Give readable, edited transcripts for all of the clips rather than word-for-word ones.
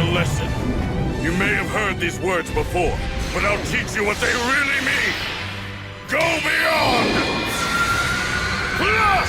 a lesson. You may have heard these words before, but I'll teach you what they really mean. Go beyond! Plus!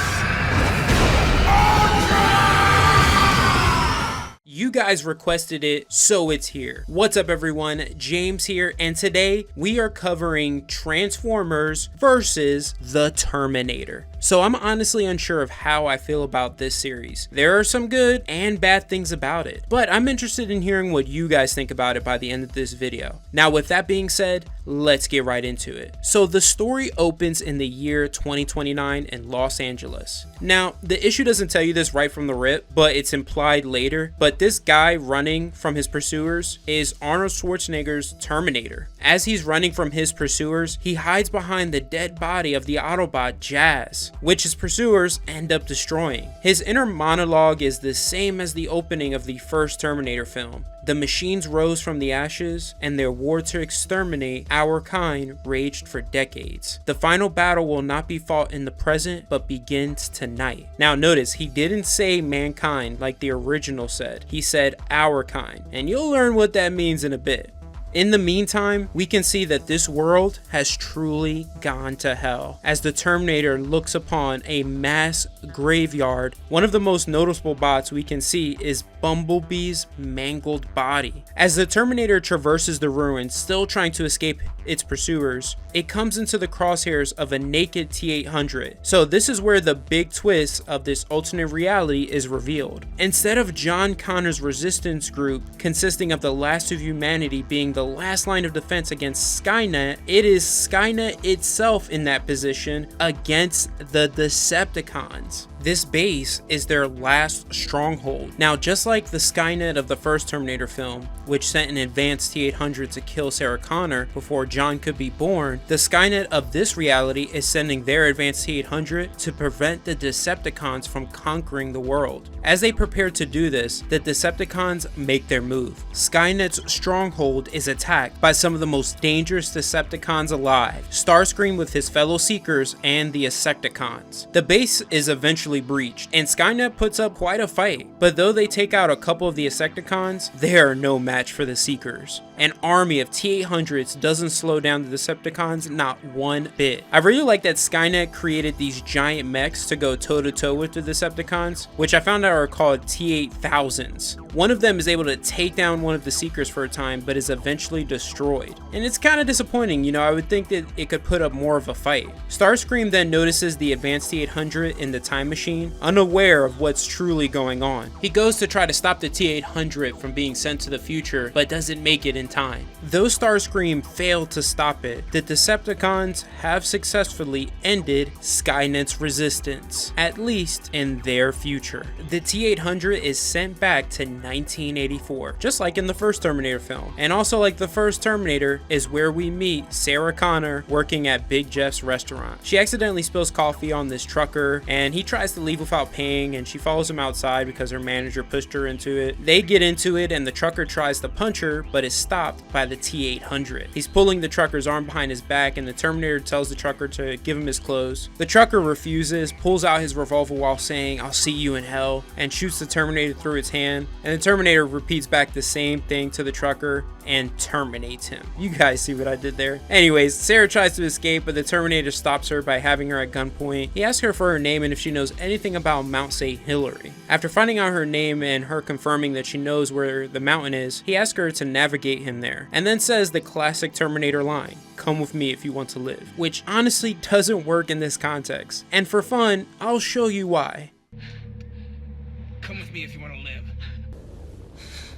You guys requested it, so it's here. What's up everyone, James here, and today we are covering Transformers versus the Terminator. So I'm honestly unsure of how I feel about this series. There are some good and bad things about it, but I'm interested in hearing what you guys think about it by the end of this video. Now with that being said, let's get right into it. So the story opens in the year 2029 in Los Angeles. Now the issue doesn't tell you this right from the rip, but it's implied later. But this guy running from his pursuers is Arnold Schwarzenegger's Terminator. As he's running from his pursuers, he hides behind the dead body of the Autobot Jazz, which his pursuers end up destroying. His inner monologue is the same as the opening of the first Terminator film. The machines rose from the ashes, and their war to exterminate our kind raged for decades. The final battle will not be fought in the present, but begins tonight. Now notice, he didn't say mankind like the original said. He said our kind, and you'll learn what that means in a bit. In the meantime, we can see that this world has truly gone to hell as the Terminator looks upon a mass graveyard. One of the most noticeable bots we can see is Bumblebee's mangled body. As the Terminator traverses the ruins, still trying to escape its pursuers, it comes into the crosshairs of a naked T-800. So this is where the big twist of this alternate reality is revealed. Instead of John Connor's resistance group consisting of the last of humanity being the last line of defense against Skynet, it is Skynet itself in that position against the Decepticons. This base is their last stronghold. Now, just like the Skynet of the first Terminator film, which sent an advanced T-800 to kill Sarah Connor before John could be born, the Skynet of this reality is sending their advanced T-800 to prevent the Decepticons from conquering the world. As they prepare to do this, the Decepticons make their move. Skynet's stronghold is attacked by some of the most dangerous Decepticons alive, Starscream with his fellow Seekers and the Insecticons. The base is eventually breached, and Skynet puts up quite a fight, but though they take out a couple of the Insecticons, they are no match for the Seekers. An army of T-800s doesn't slow down the Decepticons not one bit. I really like that Skynet created these giant mechs to go toe-to-toe with the Decepticons, which I found out are called T-8000s. One of them is able to take down one of the Seekers for a time, but is eventually destroyed. And it's kind of disappointing, you know, I would think that it could put up more of a fight. Starscream then notices the advanced T-800 in the time machine, unaware of what's truly going on. He goes to try to stop the T-800 from being sent to the future, but doesn't make it in time. Though Starscream failed to stop it, the Decepticons have successfully ended Skynet's resistance, at least in their future. The T-800 is sent back to 1984, just like in the first Terminator film. And also like the first Terminator is where we meet Sarah Connor working at Big Jeff's restaurant. She accidentally spills coffee on this trucker, and he tries to leave without paying, and she follows him outside because her manager pushed her into it. They get into it, and the trucker tries to punch her, but is stopped by the T-800. He's pulling the trucker's arm behind his back, and the Terminator tells the trucker to give him his clothes. The trucker refuses, pulls out his revolver while saying, "I'll see you in hell," and shoots the Terminator through its hand. And the Terminator repeats back the same thing to the trucker and terminates him. You guys see what I did there? Anyways, Sarah tries to escape, but the Terminator stops her by having her at gunpoint. He asks her for her name and if she knows anything about Mount St. Hilary. After finding out her name and her confirming that she knows where the mountain is, he asks her to navigate him there, and then says the classic Terminator line, "Come with me if you want to live," which honestly doesn't work in this context. And for fun, I'll show you why. Come with me if you want to live.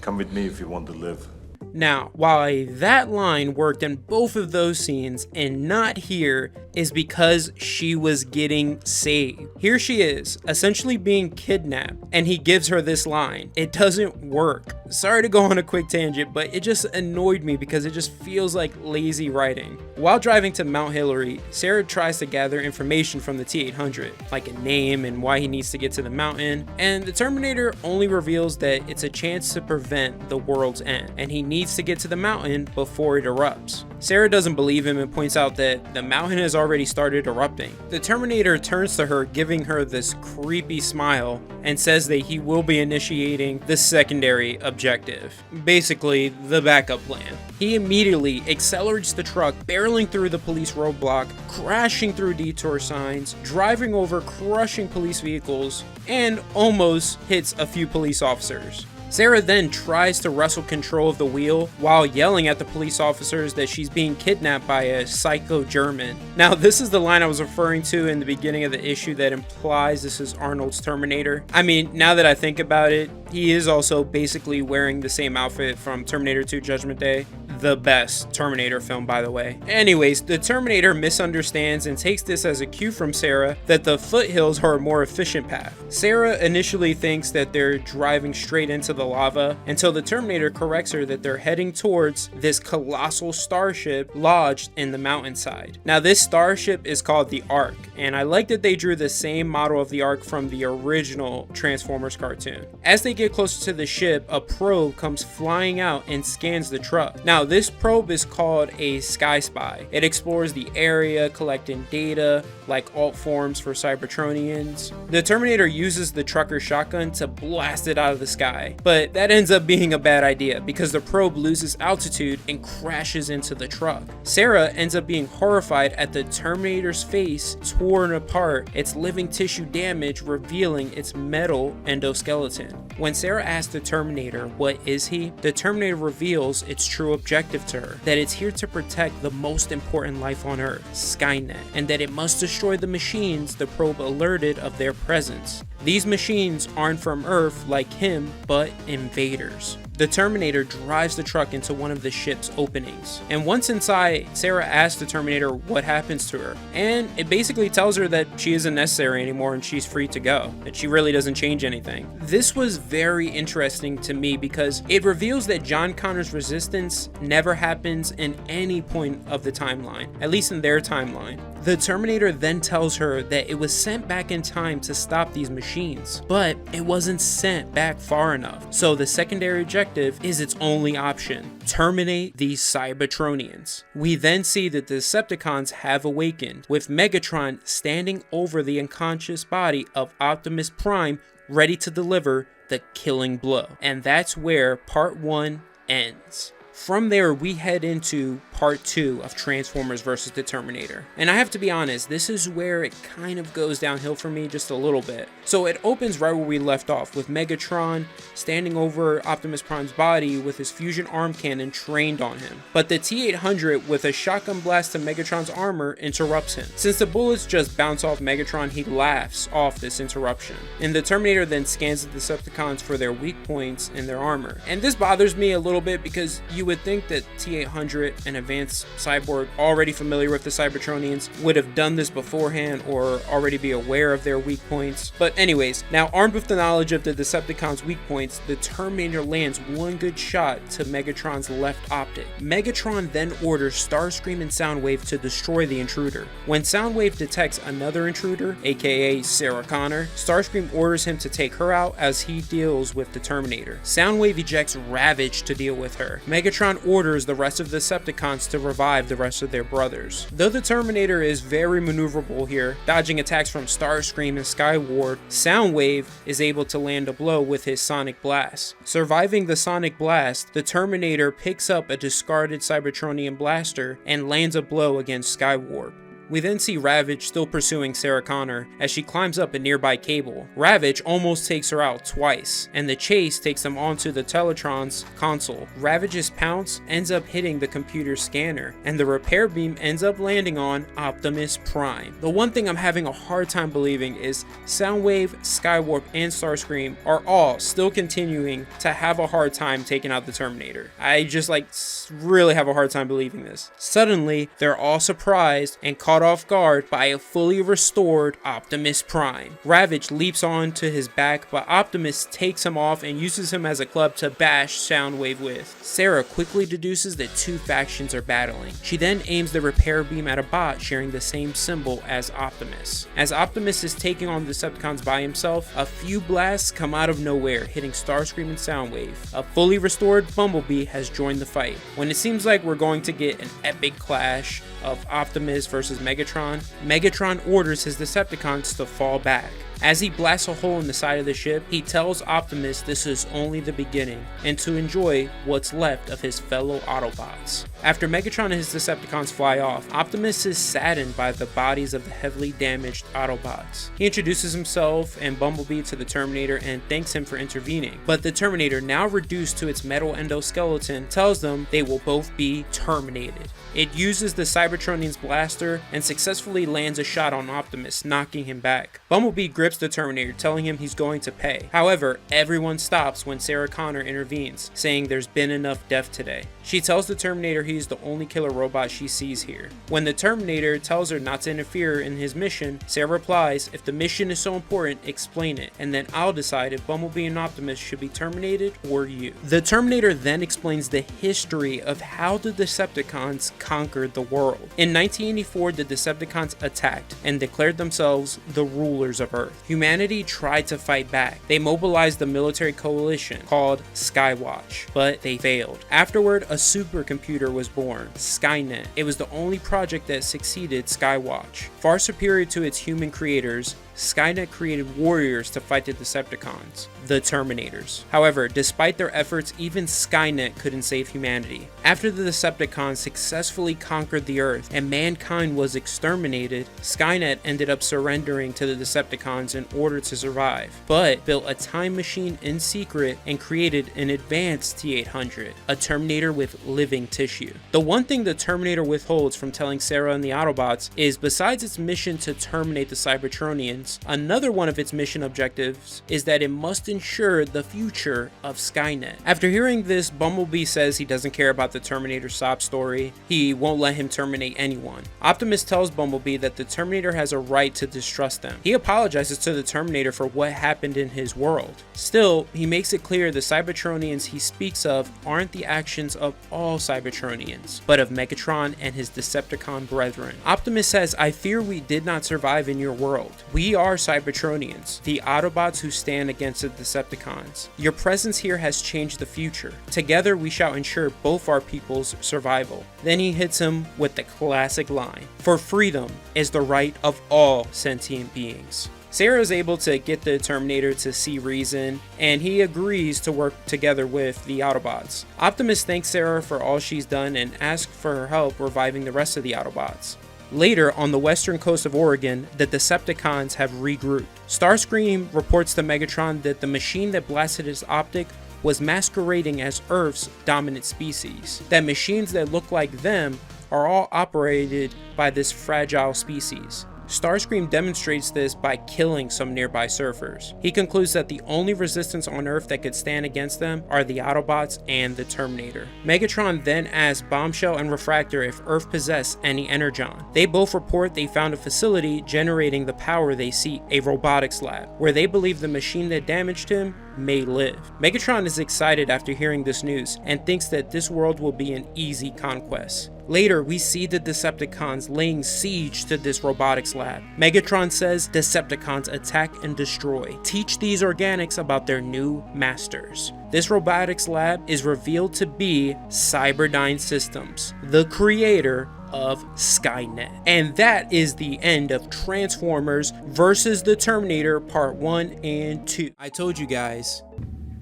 Come with me if you want to live. Now, why that line worked in both of those scenes and not here is because she was getting saved. Here she is, essentially being kidnapped, and he gives her this line. It doesn't work. Sorry to go on a quick tangent, but it just annoyed me because it just feels like lazy writing. While driving to Mount Hilary, Sarah tries to gather information from the T-800, like a name and why he needs to get to the mountain, and the Terminator only reveals that it's a chance to prevent the world's end, and he needs to get to the mountain before it erupts. Sarah doesn't believe him and points out that the mountain has already started erupting. The Terminator turns to her, giving her this creepy smile, and says that he will be initiating the secondary objective, basically the backup plan. He immediately accelerates the truck, barreling through the police roadblock, crashing through detour signs, driving over crushing police vehicles, and almost hits a few police officers. Sarah then tries to wrestle control of the wheel while yelling at the police officers that she's being kidnapped by a psycho German. Now, this is the line I was referring to in the beginning of the issue that implies this is Arnold's Terminator. I mean, now that I think about it, he is also basically wearing the same outfit from Terminator 2 Judgment Day. The best Terminator film, by the way. Anyways, the Terminator misunderstands and takes this as a cue from Sarah that the foothills are a more efficient path. Sarah initially thinks that they're driving straight into the lava until the Terminator corrects her that they're heading towards this colossal starship lodged in the mountainside. Now, this starship is called the Ark, and I like that they drew the same model of the Ark from the original Transformers cartoon. As they get closer to the ship, a probe comes flying out and scans the truck. Now, this probe is called a Sky Spy. It explores the area, collecting data like alt forms for Cybertronians. The Terminator uses the trucker's shotgun to blast it out of the sky, but that ends up being a bad idea because the probe loses altitude and crashes into the truck. Sarah ends up being horrified at the Terminator's face torn apart, its living tissue damage revealing its metal endoskeleton. When Sarah asks the Terminator, what is he? The Terminator reveals its true objective to her, that it's here to protect the most important life on Earth, Skynet, and that it must destroy the machines the probe alerted of their presence. These machines aren't from Earth like him, but invaders. The Terminator drives the truck into one of the ship's openings, and once inside, Sarah asks the Terminator what happens to her, and it basically tells her that she isn't necessary anymore and she's free to go, that she really doesn't change anything. This was very interesting to me because it reveals that John Connor's resistance never happens in any point of the timeline, at least in their timeline. The Terminator then tells her that it was sent back in time to stop these machines, but it wasn't sent back far enough. So the secondary objective is its only option: terminate these Cybertronians. We then see that the Decepticons have awakened, with Megatron standing over the unconscious body of Optimus Prime, ready to deliver the killing blow. And that's where part 1 ends. From there, we head into part 2 of Transformers vs. the Terminator. And I have to be honest, this is where it kind of goes downhill for me just a little bit. So it opens right where we left off, with Megatron standing over Optimus Prime's body with his fusion arm cannon trained on him. But the T-800 with a shotgun blast to Megatron's armor interrupts him. Since the bullets just bounce off Megatron, he laughs off this interruption. And the Terminator then scans the Decepticons for their weak points in their armor. And this bothers me a little bit because you would think that T-800, an advanced cyborg already familiar with the Cybertronians, would have done this beforehand or already be aware of their weak points. But anyways, now armed with the knowledge of the Decepticons' weak points, the Terminator lands one good shot to Megatron's left optic. Megatron then orders Starscream and Soundwave to destroy the intruder. When Soundwave detects another intruder, aka Sarah Connor, Starscream orders him to take her out as he deals with the Terminator. Soundwave ejects Ravage to deal with her. Megatron orders the rest of the Decepticons to revive the rest of their brothers. Though the Terminator is very maneuverable here, dodging attacks from Starscream and Skyward, Soundwave is able to land a blow with his Sonic Blast. Surviving the Sonic Blast, the Terminator picks up a discarded Cybertronian blaster and lands a blow against Skyward. We then see Ravage still pursuing Sarah Connor as she climbs up a nearby cable. Ravage almost takes her out twice, and the chase takes them onto the Teletron's console. Ravage's pounce ends up hitting the computer scanner, and the repair beam ends up landing on Optimus Prime. The one thing I'm having a hard time believing is Soundwave, Skywarp, and Starscream are all still continuing to have a hard time taking out the Terminator. I just really have a hard time believing this. Suddenly, they're all surprised and caught caught off guard by a fully restored Optimus Prime. Ravage leaps on to his back, but Optimus takes him off and uses him as a club to bash Soundwave with. Sarah quickly deduces that two factions are battling. She then aims the repair beam at a bot sharing the same symbol as Optimus. As Optimus is taking on the Decepticons by himself, a few blasts come out of nowhere, hitting Starscream and Soundwave. A fully restored Bumblebee has joined the fight. When it seems like we're going to get an epic clash of Optimus versus Megatron, Megatron orders his Decepticons to fall back. As he blasts a hole in the side of the ship, he tells Optimus this is only the beginning and to enjoy what's left of his fellow Autobots. After Megatron and his Decepticons fly off, Optimus is saddened by the bodies of the heavily damaged Autobots. He introduces himself and Bumblebee to the Terminator and thanks him for intervening, but the Terminator, now reduced to its metal endoskeleton, tells them they will both be terminated. It uses the Cybertronian's blaster and successfully lands a shot on Optimus, knocking him back. Bumblebee grips the Terminator, telling him he's going to pay. However, everyone stops when Sarah Connor intervenes, saying there's been enough death today. She tells the Terminator he's the only killer robot she sees here. When the Terminator tells her not to interfere in his mission, Sarah replies, if the mission is so important, explain it, and then I'll decide if Bumblebee and Optimus should be terminated or you. The Terminator then explains the history of how the Decepticons conquered the world. In 1984, the Decepticons attacked and declared themselves the rulers of Earth. Humanity tried to fight back. They mobilized the military coalition called Skywatch, but they failed. Afterward, a supercomputer was born, Skynet. It was the only project that succeeded Skywatch. Far superior to its human creators, Skynet created warriors to fight the Decepticons, the Terminators. However, despite their efforts, even Skynet couldn't save humanity. After the Decepticons successfully conquered the Earth and mankind was exterminated, Skynet ended up surrendering to the Decepticons in order to survive, but built a time machine in secret and created an advanced T-800, a Terminator with living tissue. The one thing the Terminator withholds from telling Sarah and the Autobots is, besides its mission to terminate the Cybertronians, another one of its mission objectives is that it must ensure the future of Skynet. After hearing this, Bumblebee says he doesn't care about the Terminator sob story. He won't let him terminate anyone. Optimus tells Bumblebee that the Terminator has a right to distrust them. He apologizes to the Terminator for what happened in his world. Still, he makes it clear the Cybertronians he speaks of aren't the actions of all Cybertronians, but of Megatron and his Decepticon brethren. Optimus says, I fear we did not survive in your world. We are Cybertronians, the Autobots who stand against the Decepticons. Your presence here has changed the future. Together we shall ensure both our people's survival. Then he hits him with the classic line, for freedom is the right of all sentient beings. Sarah is able to get the Terminator to see reason, and he agrees to work together with the Autobots. Optimus thanks Sarah for all she's done and asks for her help reviving the rest of the Autobots. Later, on the western coast of Oregon, the Decepticons have regrouped. Starscream reports to Megatron that the machine that blasted his optic was masquerading as Earth's dominant species. That machines that look like them are all operated by this fragile species. Starscream demonstrates this by killing some nearby surfers. He concludes that the only resistance on Earth that could stand against them are the Autobots and the Terminator. Megatron then asks Bombshell and Refractor if Earth possessed any energon. They both report they found a facility generating the power they seek, a robotics lab, where they believe the machine that damaged him may live. Megatron is excited after hearing this news and thinks that this world will be an easy conquest. Later, we see the Decepticons laying siege to this robotics lab. Megatron says Decepticons attack and destroy. Teach these organics about their new masters. This robotics lab is revealed to be Cyberdyne Systems, the creator of Skynet. And that is the end of Transformers versus the Terminator Part 1 and 2. I told you guys,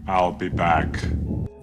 I'll be back.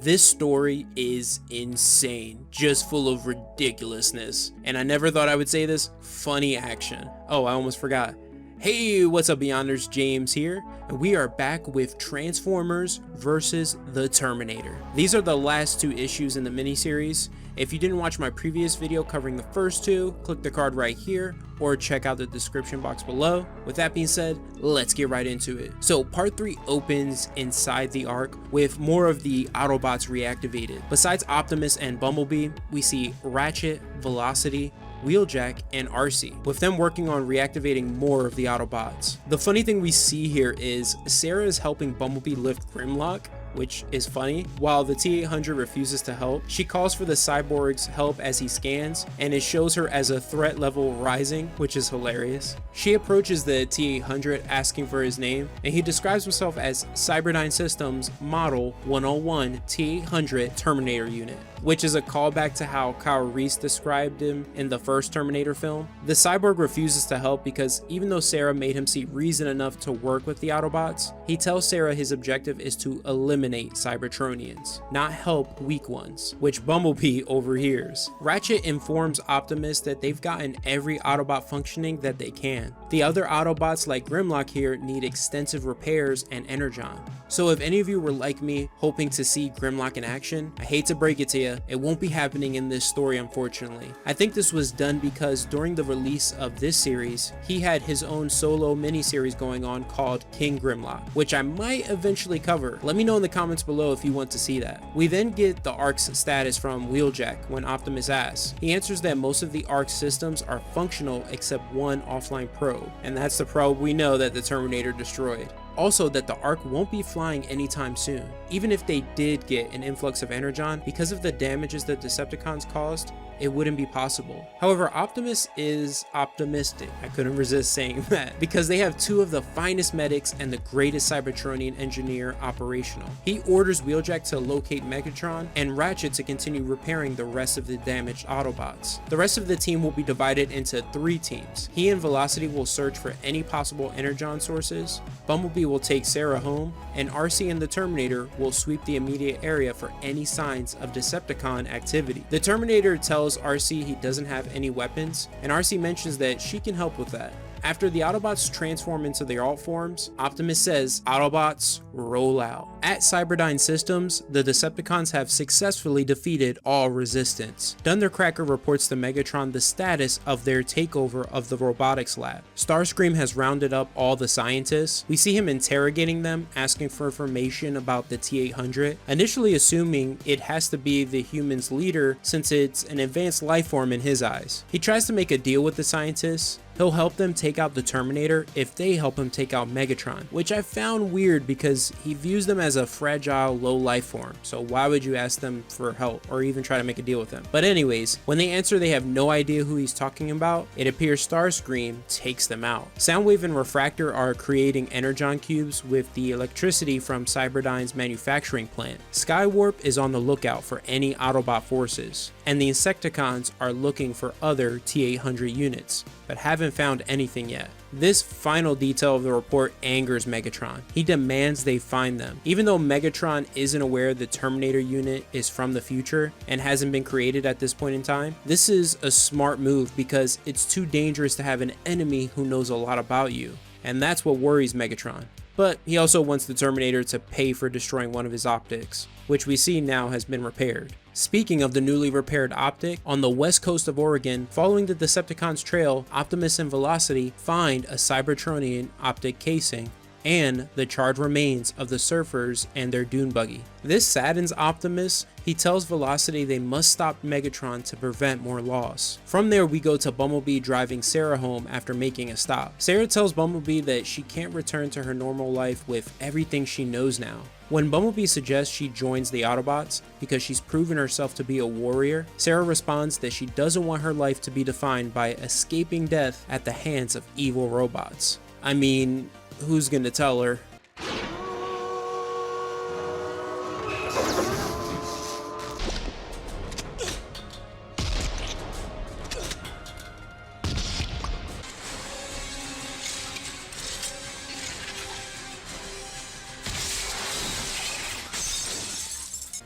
this story is insane, just full of ridiculousness. And I never thought I would say this, funny action. Oh, I almost forgot. Hey, what's up Beyonders, James here, and we are back with Transformers versus the Terminator. These are the last two issues in the miniseries. If you didn't watch my previous video covering the first two, click the card right here or check out the description box below. With that being said, let's get right into it. So part 3 opens inside the Ark with more of the Autobots reactivated. Besides Optimus and Bumblebee, we see Ratchet, Velocity, Wheeljack, and Arcee, with them working on reactivating more of the Autobots. The funny thing we see here is Sarah is helping Bumblebee lift Grimlock, which is funny. While the T-800 refuses to help, she calls for the cyborg's help as he scans, and it shows her as a threat level rising, which is hilarious. She approaches the T-800 asking for his name, and he describes himself as Cyberdyne Systems Model 101 T-800 Terminator Unit, which is a callback to how Kyle Reese described him in the first Terminator film. The cyborg refuses to help because even though Sarah made him see reason enough to work with the Autobots, he tells Sarah his objective is to eliminate Cybertronians, not help weak ones, which Bumblebee overhears. Ratchet informs Optimus that they've gotten every Autobot functioning that they can. The other Autobots like Grimlock here need extensive repairs and energon. So if any of you were like me, hoping to see Grimlock in action, I hate to break it to you, it won't be happening in this story unfortunately. I think this was done because during the release of this series, he had his own solo miniseries going on called King Grimlock, which I might eventually cover. Let me know in the comments below if you want to see that. We then get the ARC's status from Wheeljack when Optimus asks. He answers that most of the ARC systems are functional except one offline probe, and that's the probe we know that the Terminator destroyed. Also that the ARC won't be flying anytime soon. Even if they did get an influx of energon, because of the damages that Decepticons caused, it wouldn't be possible. However, Optimus is optimistic. I couldn't resist saying that, because they have two of the finest medics and the greatest Cybertronian engineer operational. He orders Wheeljack to locate Megatron and Ratchet to continue repairing the rest of the damaged Autobots. The rest of the team will be divided into 3 teams. He and Velocity will search for any possible energon sources, Bumblebee will take Sarah home, and Arcee and the Terminator will sweep the immediate area for any signs of Decepticon activity. The Terminator tells Arcee he doesn't have any weapons, and Arcee mentions that she can help with that. After the Autobots transform into their alt forms, Optimus says, "Autobots, roll out." At Cyberdyne Systems, the Decepticons have successfully defeated all resistance. Thundercracker reports to Megatron the status of their takeover of the robotics lab. Starscream has rounded up all the scientists. We see him interrogating them, asking for information about the T-800, initially assuming it has to be the human's leader since it's an advanced life form in his eyes. He tries to make a deal with the scientists. He'll help them take out the Terminator if they help him take out Megatron, which I found weird because he views them as a fragile, low life form, so why would you ask them for help or even try to make a deal with them? But anyways, when they answer they have no idea who he's talking about, it appears Starscream takes them out. Soundwave and Refractor are creating energon cubes with the electricity from Cyberdyne's manufacturing plant. Skywarp is on the lookout for any Autobot forces, and the Insecticons are looking for other T-800 units, but haven't found anything yet. This final detail of the report angers Megatron. He demands they find them. Even though Megatron isn't aware the Terminator unit is from the future and hasn't been created at this point in time, this is a smart move because it's too dangerous to have an enemy who knows a lot about you, and that's what worries Megatron. But he also wants the Terminator to pay for destroying one of his optics, which we see now has been repaired. Speaking of the newly repaired optic, on the west coast of Oregon, following the Decepticons' trail, Optimus and Velocity find a Cybertronian optic casing and the charred remains of the surfers and their dune buggy. This saddens Optimus. He tells Velocity they must stop Megatron to prevent more loss. From there, we go to Bumblebee driving Sarah home after making a stop. Sarah tells Bumblebee that she can't return to her normal life with everything she knows now. When Bumblebee suggests she joins the Autobots because she's proven herself to be a warrior, Sarah responds that she doesn't want her life to be defined by escaping death at the hands of evil robots. I mean, who's gonna tell her?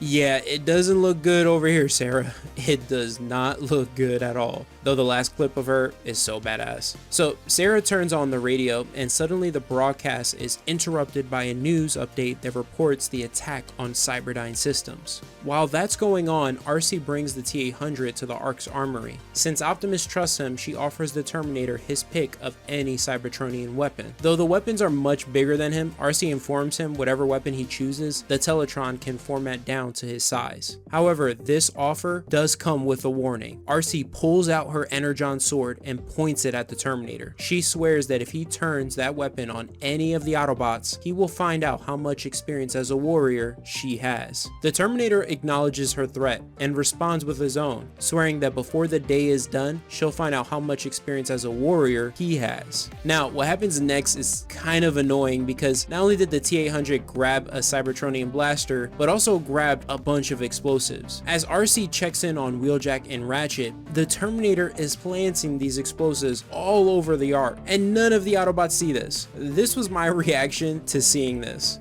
Yeah, it doesn't look good over here, Sarah. It does not look good at all, though the last clip of her is so badass. So Sarah turns on the radio and suddenly the broadcast is interrupted by a news update that reports the attack on Cyberdyne Systems. While that's going on, Arcee brings the T-800 to the ARC's armory. Since Optimus trusts him, she offers the Terminator his pick of any Cybertronian weapon. Though the weapons are much bigger than him, Arcee informs him whatever weapon he chooses, the Teletron can format down down to his size. However, this offer does come with a warning. RC pulls out her Energon sword and points it at the Terminator. She swears that if he turns that weapon on any of the Autobots, he will find out how much experience as a warrior she has. The Terminator acknowledges her threat and responds with his own, swearing that before the day is done, she'll find out how much experience as a warrior he has. Now, what happens next is kind of annoying because not only did the T-800 grab a Cybertronian blaster, but also grabbed a bunch of explosives. As RC checks in on Wheeljack and Ratchet, the Terminator is planting these explosives all over the Ark, and none of the Autobots see this. This was my reaction to seeing this.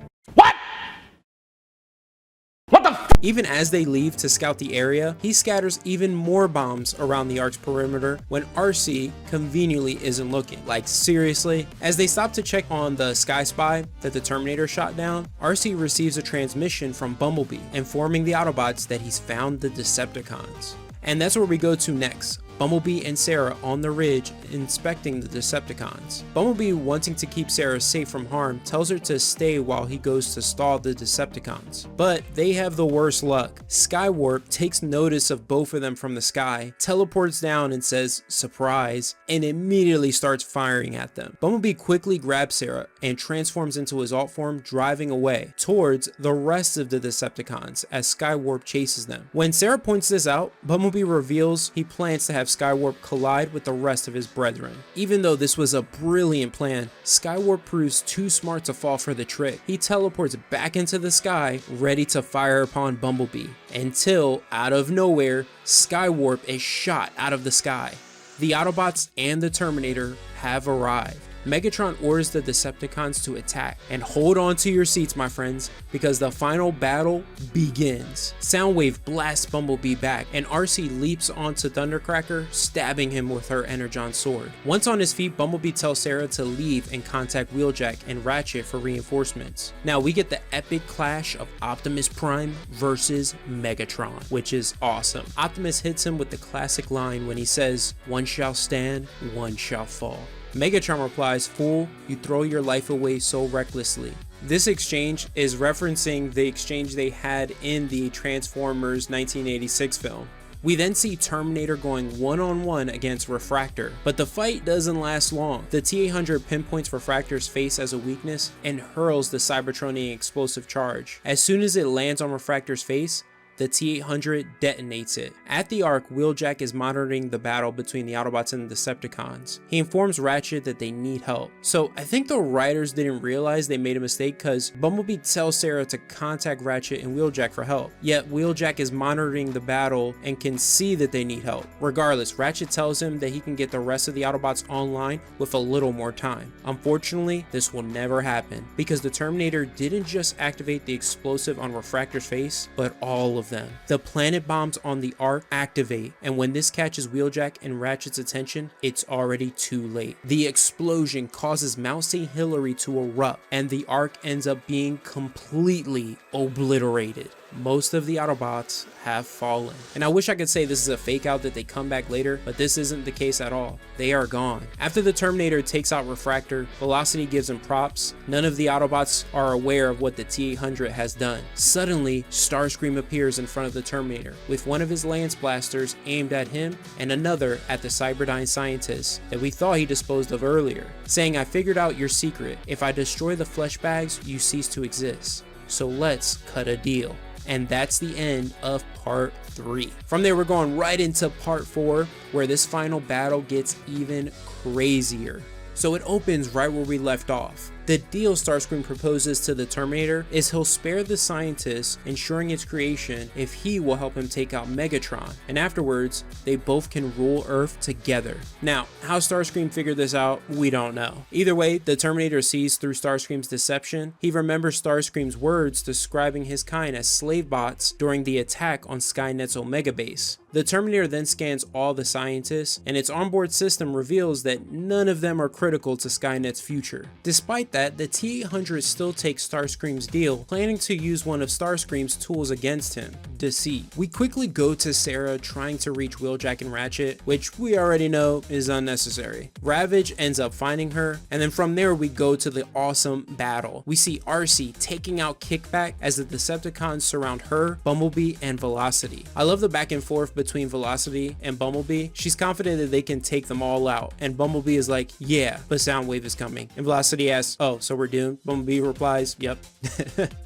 Even as they leave to scout the area, he scatters even more bombs around the Ark's perimeter when RC conveniently isn't looking. Like, seriously? As they stop to check on the Sky Spy that the Terminator shot down, RC receives a transmission from Bumblebee informing the Autobots that he's found the Decepticons. And that's where we go to next. Bumblebee and Sarah on the ridge inspecting the Decepticons. Bumblebee, wanting to keep Sarah safe from harm, tells her to stay while he goes to stall the Decepticons. But they have the worst luck. Skywarp takes notice of both of them from the sky, teleports down and says, "Surprise," and immediately starts firing at them. Bumblebee quickly grabs Sarah and transforms into his alt form, driving away towards the rest of the Decepticons as Skywarp chases them. When Sarah points this out, Bumblebee reveals he plans to have Skywarp collide with the rest of his brethren. Even though this was a brilliant plan, Skywarp proves too smart to fall for the trick. He teleports back into the sky, ready to fire upon Bumblebee, until, out of nowhere, Skywarp is shot out of the sky. The Autobots and the Terminator have arrived. Megatron orders the Decepticons to attack, and hold on to your seats, my friends, because the final battle begins. Soundwave blasts Bumblebee back, and RC leaps onto Thundercracker, stabbing him with her Energon sword. Once on his feet, Bumblebee tells Sarah to leave and contact Wheeljack and Ratchet for reinforcements. Now we get the epic clash of Optimus Prime versus Megatron, which is awesome. Optimus hits him with the classic line when he says, "One shall stand, one shall fall." Megatron replies, "Fool, you throw your life away so recklessly." This exchange is referencing the exchange they had in the Transformers 1986 film. We then see Terminator going one-on-one against Refractor, but the fight doesn't last long. The T-800 pinpoints Refractor's face as a weakness and hurls the Cybertronian explosive charge. As soon as it lands on Refractor's face, the T-800 detonates it. At the Ark, Wheeljack is monitoring the battle between the Autobots and the Decepticons. He informs Ratchet that they need help. So I think the writers didn't realize they made a mistake because Bumblebee tells Sarah to contact Ratchet and Wheeljack for help. Yet Wheeljack is monitoring the battle and can see that they need help. Regardless, Ratchet tells him that he can get the rest of the Autobots online with a little more time. Unfortunately, this will never happen because the Terminator didn't just activate the explosive on Refractor's face, but all of them. The planet bombs on the Ark activate, and when this catches Wheeljack and Ratchet's attention, it's already too late. The explosion causes Mount St. Hilary to erupt, and the Ark ends up being completely obliterated. Most of the Autobots have fallen. And I wish I could say this is a fake out that they come back later, but this isn't the case at all. They are gone. After the Terminator takes out Refractor, Velocity gives him props. None of the Autobots are aware of what the T-800 has done. Suddenly, Starscream appears in front of the Terminator, with one of his Lance blasters aimed at him and another at the Cyberdyne scientist that we thought he disposed of earlier, saying, "I figured out your secret. If I destroy the flesh bags, you cease to exist. So let's cut a deal." And that's the end of part 3. From there, we're going right into part 4, where this final battle gets even crazier. So it opens right where we left off. The deal Starscream proposes to the Terminator is he'll spare the scientist, ensuring its creation, if he will help him take out Megatron, and afterwards, they both can rule Earth together. Now, how Starscream figured this out, we don't know. Either way, the Terminator sees through Starscream's deception. He remembers Starscream's words describing his kind as slave bots during the attack on Skynet's Omega base. The Terminator then scans all the scientists, and its onboard system reveals that none of them are critical to Skynet's future. Despite that, that, the T-800 still takes Starscream's deal, planning to use one of Starscream's tools against him, deceit. We quickly go to Sarah trying to reach Wheeljack and Ratchet, which we already know is unnecessary. Ravage ends up finding her, and then from there we go to the awesome battle. We see Arcee taking out Kickback as the Decepticons surround her, Bumblebee, and Velocity. I love the back and forth between Velocity and Bumblebee. She's confident that they can take them all out, and Bumblebee is like, yeah, but Soundwave is coming. And Velocity asks, oh, so we're doomed? Bumblebee replies, yep.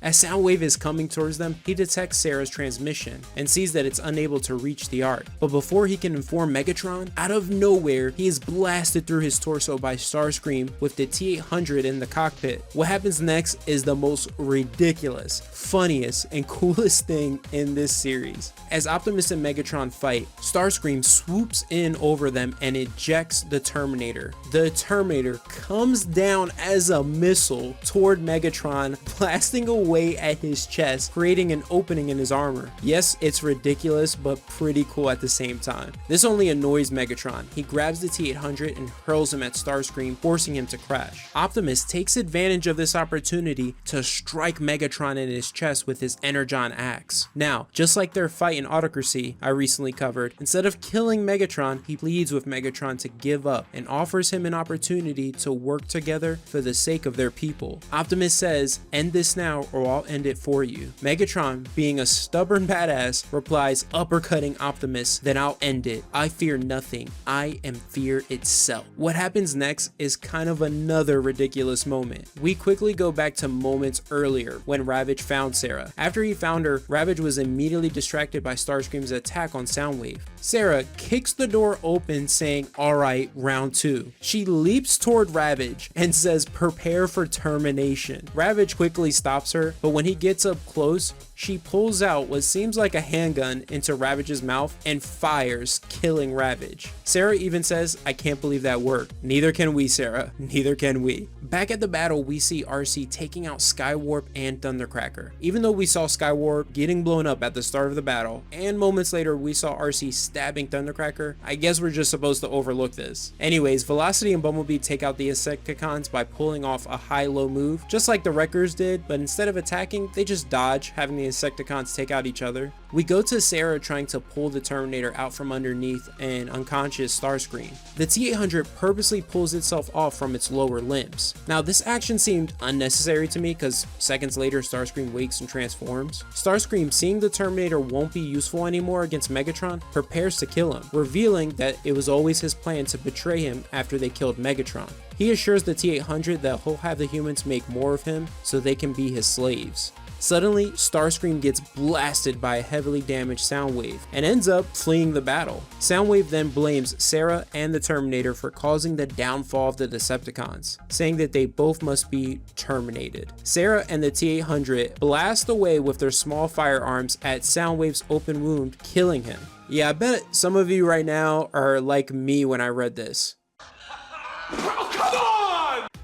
As Soundwave is coming towards them, he detects Sarah's transmission and sees that it's unable to reach the Ark. But before he can inform Megatron, out of nowhere, he is blasted through his torso by Starscream with the T-800 in the cockpit. What happens next is the most ridiculous, funniest, and coolest thing in this series. As Optimus and Megatron fight, Starscream swoops in over them and ejects the Terminator. The Terminator comes down as a missile toward Megatron, blasting away at his chest, creating an opening in his armor. Yes, it's ridiculous, but pretty cool at the same time. This only annoys Megatron. He grabs the T-800 and hurls him at Starscream, forcing him to crash. Optimus takes advantage of this opportunity to strike Megatron in his chest with his Energon axe. Now, just like their fight in Autocracy I recently covered, instead of killing Megatron, he pleads with Megatron to give up and offers him an opportunity to work together for the sake of their people. Optimus says, end this now or I'll end it for you. Megatron, being a stubborn badass, replies, uppercutting Optimus, then I'll end it. I fear nothing. I am fear itself. What happens next is kind of another ridiculous moment. We quickly go back to moments earlier when Ravage found Sarah. After he found her, Ravage was immediately distracted by Starscream's attack on Soundwave. Sarah kicks the door open saying, alright, round 2. She leaps toward Ravage and says, prepare for termination. Ravage quickly stops her, but when he gets up close, she pulls out what seems like a handgun into Ravage's mouth and fires, killing Ravage. Sarah even says, I can't believe that worked. Neither can we, Sarah. Neither can we. Back at the battle, we see Arcee taking out Skywarp and Thundercracker. Even though we saw Skywarp getting blown up at the start of the battle, and moments later we saw Arcee stabbing Thundercracker, I guess we're just supposed to overlook this. Anyways, Velocity and Bumblebee take out the Decepticons by pulling off a high-low move, just like the Wreckers did, but instead of attacking, they just dodge, having the Decepticons take out each other. We go to Sarah trying to pull the Terminator out from underneath an unconscious Starscream. The T-800 purposely pulls itself off from its lower limbs. Now, this action seemed unnecessary to me because seconds later Starscream wakes and transforms. Starscream, seeing the Terminator won't be useful anymore against Megatron, prepares to kill him, revealing that it was always his plan to betray him after they killed Megatron. He assures the T-800 that he'll have the humans make more of him so they can be his slaves. Suddenly, Starscream gets blasted by a heavily damaged Soundwave and ends up fleeing the battle. Soundwave then blames Sarah and the Terminator for causing the downfall of the Decepticons, saying that they both must be terminated. Sarah and the T-800 blast away with their small firearms at Soundwave's open wound, killing him. Yeah, I bet some of you right now are like me when I read this.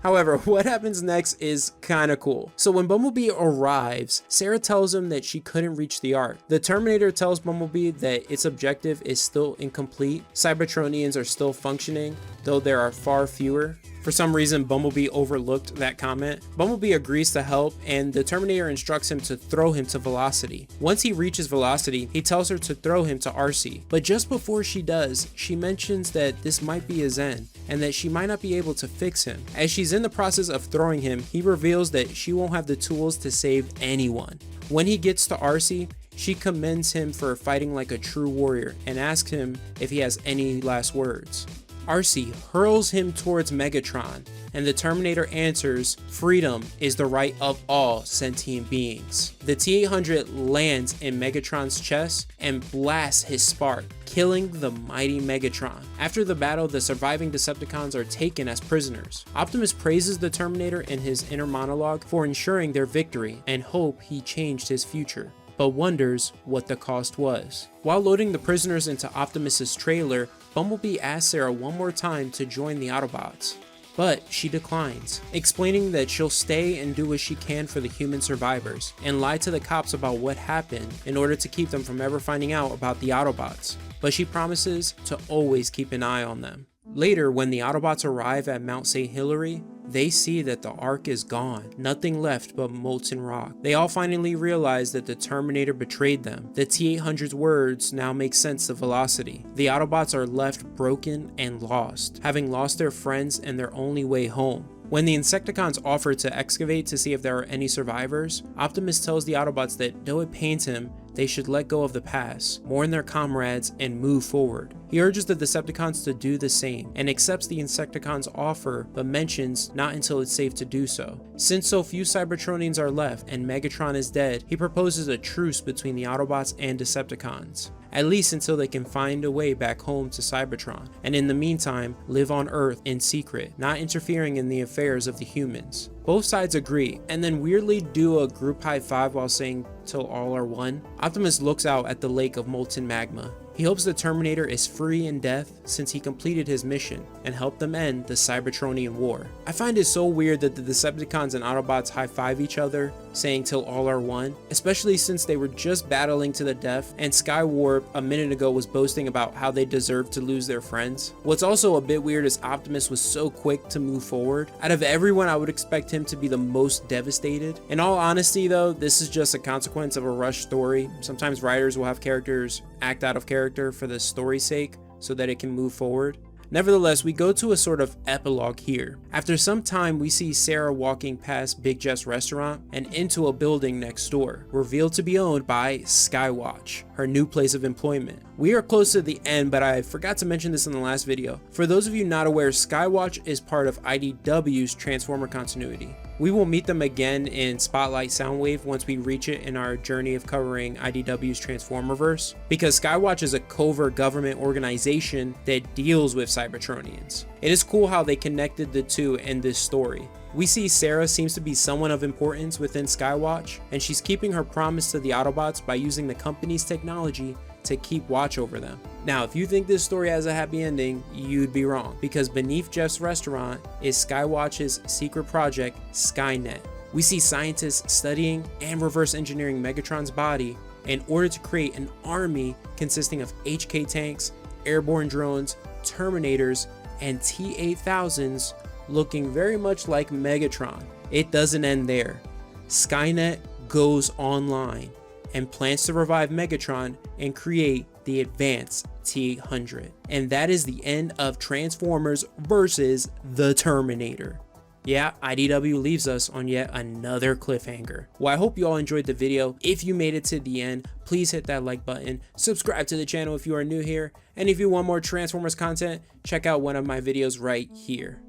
However, what happens next is kinda cool. So when Bumblebee arrives, Sarah tells him that she couldn't reach the Ark. The Terminator tells Bumblebee that its objective is still incomplete. Cybertronians are still functioning, though there are far fewer. For some reason, Bumblebee overlooked that comment. Bumblebee agrees to help, and the Terminator instructs him to throw him to Velocity. Once he reaches Velocity, he tells her to throw him to Arcee. But just before she does, she mentions that this might be his end, and that she might not be able to fix him. As she's in the process of throwing him, he reveals that she won't have the tools to save anyone. When he gets to Arcee, she commends him for fighting like a true warrior and asks him if he has any last words. Arcee hurls him towards Megatron, and the Terminator answers, freedom is the right of all sentient beings. The T-800 lands in Megatron's chest and blasts his spark, killing the mighty Megatron. After the battle, the surviving Decepticons are taken as prisoners. Optimus praises the Terminator in his inner monologue for ensuring their victory and hope he changed his future, but wonders what the cost was. While loading the prisoners into Optimus's trailer, Bumblebee asks Sarah one more time to join the Autobots, but she declines, explaining that she'll stay and do what she can for the human survivors, and lie to the cops about what happened in order to keep them from ever finding out about the Autobots, but she promises to always keep an eye on them. Later, when the Autobots arrive at Mount St. Hilary, they see that the Ark is gone, nothing left but molten rock. They all finally realize that the Terminator betrayed them. The T-800's words now make sense to Velocity. The Autobots are left broken and lost, having lost their friends and their only way home. When the Insecticons offer to excavate to see if there are any survivors, Optimus tells the Autobots that though it pains him, they should let go of the past, mourn their comrades, and move forward. He urges the Decepticons to do the same, and accepts the Insecticons' offer, but mentions not until it's safe to do so. Since so few Cybertronians are left and Megatron is dead, he proposes a truce between the Autobots and Decepticons, at least until they can find a way back home to Cybertron, and in the meantime, live on Earth in secret, not interfering in the affairs of the humans. Both sides agree, and then weirdly do a group high five while saying, "Till all are one." Optimus looks out at the lake of molten magma. He hopes the Terminator is free in death since he completed his mission and helped them end the Cybertronian war. I find it so weird that the Decepticons and Autobots high-five each other, saying "till all are one," especially since they were just battling to the death and Skywarp a minute ago was boasting about how they deserve to lose their friends. What's also a bit weird is Optimus was so quick to move forward. Out of everyone, I would expect him to be the most devastated. In all honesty though, this is just a consequence of a rushed story. Sometimes writers will have characters act out of character for the story's sake so that it can move forward. Nevertheless, we go to a sort of epilogue here. After some time, we see Sarah walking past Big Jeff's restaurant and into a building next door, revealed to be owned by Skywatch, her new place of employment. We are close to the end, but I forgot to mention this in the last video. For those of you not aware, Skywatch is part of IDW's Transformer continuity. We will meet them again in Spotlight Soundwave once we reach it in our journey of covering IDW's Transformerverse, because Skywatch is a covert government organization that deals with Cybertronians. It is cool how they connected the two in this story. We see Sarah seems to be someone of importance within Skywatch, and she's keeping her promise to the Autobots by using the company's technology to keep watch over them. Now, if you think this story has a happy ending, you'd be wrong, because beneath Jeff's restaurant is Skywatch's secret project, Skynet. We see scientists studying and reverse engineering Megatron's body in order to create an army consisting of HK tanks, airborne drones, Terminators, and T-8000s looking very much like Megatron. It doesn't end there. Skynet goes online and plans to revive Megatron and create the advanced T-800. And that is the end of Transformers versus the Terminator. Yeah, IDW leaves us on yet another cliffhanger. Well, I hope you all enjoyed the video. If you made it to the end, please hit that like button, subscribe to the channel if you are new here, and if you want more Transformers content, check out one of my videos right here.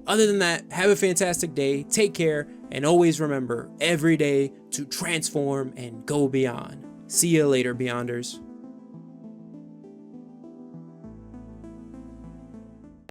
Other than that, have a fantastic day, take care, and always remember every day to transform and go beyond. See you later, Beyonders.